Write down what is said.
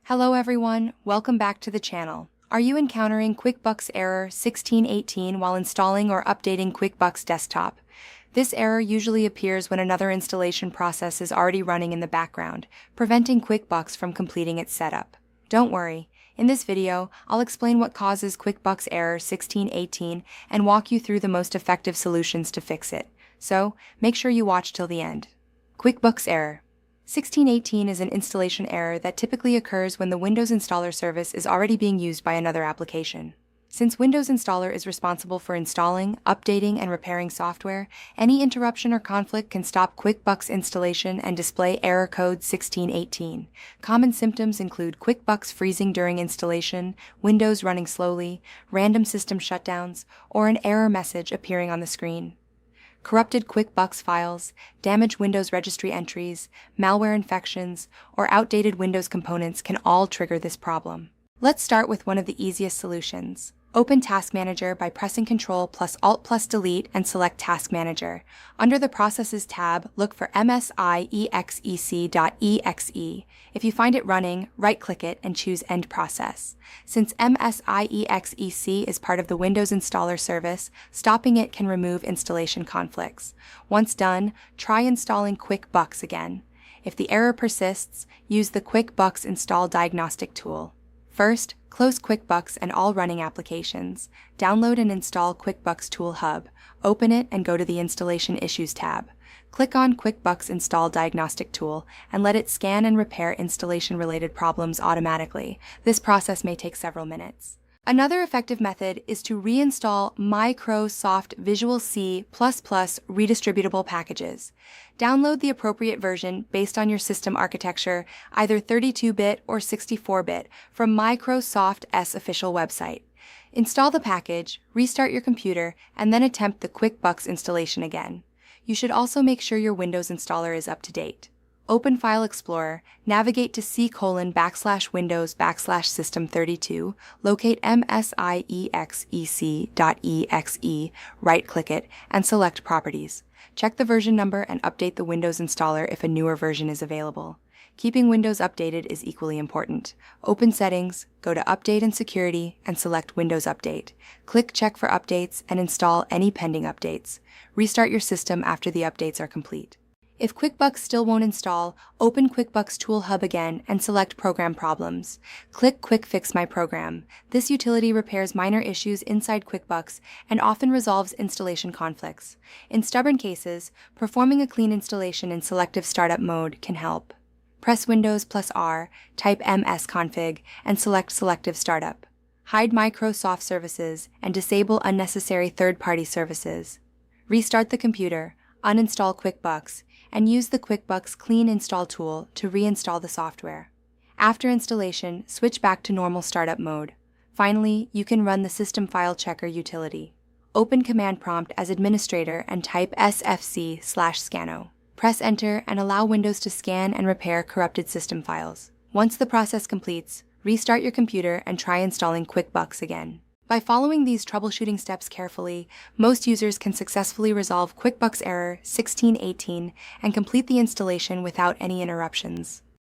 Hello everyone, welcome back to the channel. Are you encountering QuickBooks Error 1618 while installing or updating QuickBooks Desktop? This error usually appears when another installation process is already running in the background, preventing QuickBooks from completing its setup. Don't worry, in this video, I'll explain what causes QuickBooks Error 1618 and walk you through the most effective solutions to fix it. So, make sure you watch till the end. QuickBooks Error 1618 is an installation error that typically occurs when the Windows Installer service is already being used by another application. Since Windows Installer is responsible for installing, updating, and repairing software, any interruption or conflict can stop QuickBooks installation and display error code 1618. Common symptoms include QuickBooks freezing during installation, Windows running slowly, random system shutdowns, or an error message appearing on the screen. Corrupted QuickBooks files, damaged Windows registry entries, malware infections, or outdated Windows components can all trigger this problem. Let's start with one of the easiest solutions. Open Task Manager by pressing Ctrl plus Alt plus Delete and select Task Manager. Under the Processes tab, look for MSIEXEC.EXE. If you find it running, right-click it and choose End Process. Since MSIEXEC is part of the Windows Installer service, stopping it can remove installation conflicts. Once done, try installing QuickBooks again. If the error persists, use the QuickBooks Install Diagnostic tool. First, close QuickBooks and all running applications. Download and install QuickBooks Tool Hub. Open it and go to the Installation Issues tab. Click on QuickBooks Install Diagnostic tool and let it scan and repair installation-related problems automatically. This process may take several minutes. Another effective method is to reinstall Microsoft Visual C++ redistributable packages. Download the appropriate version based on your system architecture, either 32-bit or 64-bit, from Microsoft's official website. Install the package, restart your computer, and then attempt the QuickBooks installation again. You should also make sure your Windows installer is up to date. Open File Explorer, navigate to C:/Windows/System32, locate MSIEXEC.EXE, right-click it, and select Properties. Check the version number and update the Windows installer if a newer version is available. Keeping Windows updated is equally important. Open Settings, go to Update and Security, and select Windows Update. Click Check for Updates and install any pending updates. Restart your system after the updates are complete. If QuickBooks still won't install, open QuickBooks Tool Hub again and select Program Problems. Click Quick Fix My Program. This utility repairs minor issues inside QuickBooks and often resolves installation conflicts. In stubborn cases, performing a clean installation in Selective Startup Mode can help. Press Windows plus R, type msconfig, and select Selective Startup. Hide Microsoft services and disable unnecessary third-party services. Restart the computer, uninstall QuickBooks, and use the QuickBooks Clean Install tool to reinstall the software. After installation, switch back to normal startup mode. Finally, you can run the System File Checker utility. Open Command Prompt as administrator and type sfc/scano. Press Enter and allow Windows to scan and repair corrupted system files. Once the process completes, restart your computer and try installing QuickBooks again. By following these troubleshooting steps carefully, most users can successfully resolve QuickBooks Error 1618 and complete the installation without any interruptions.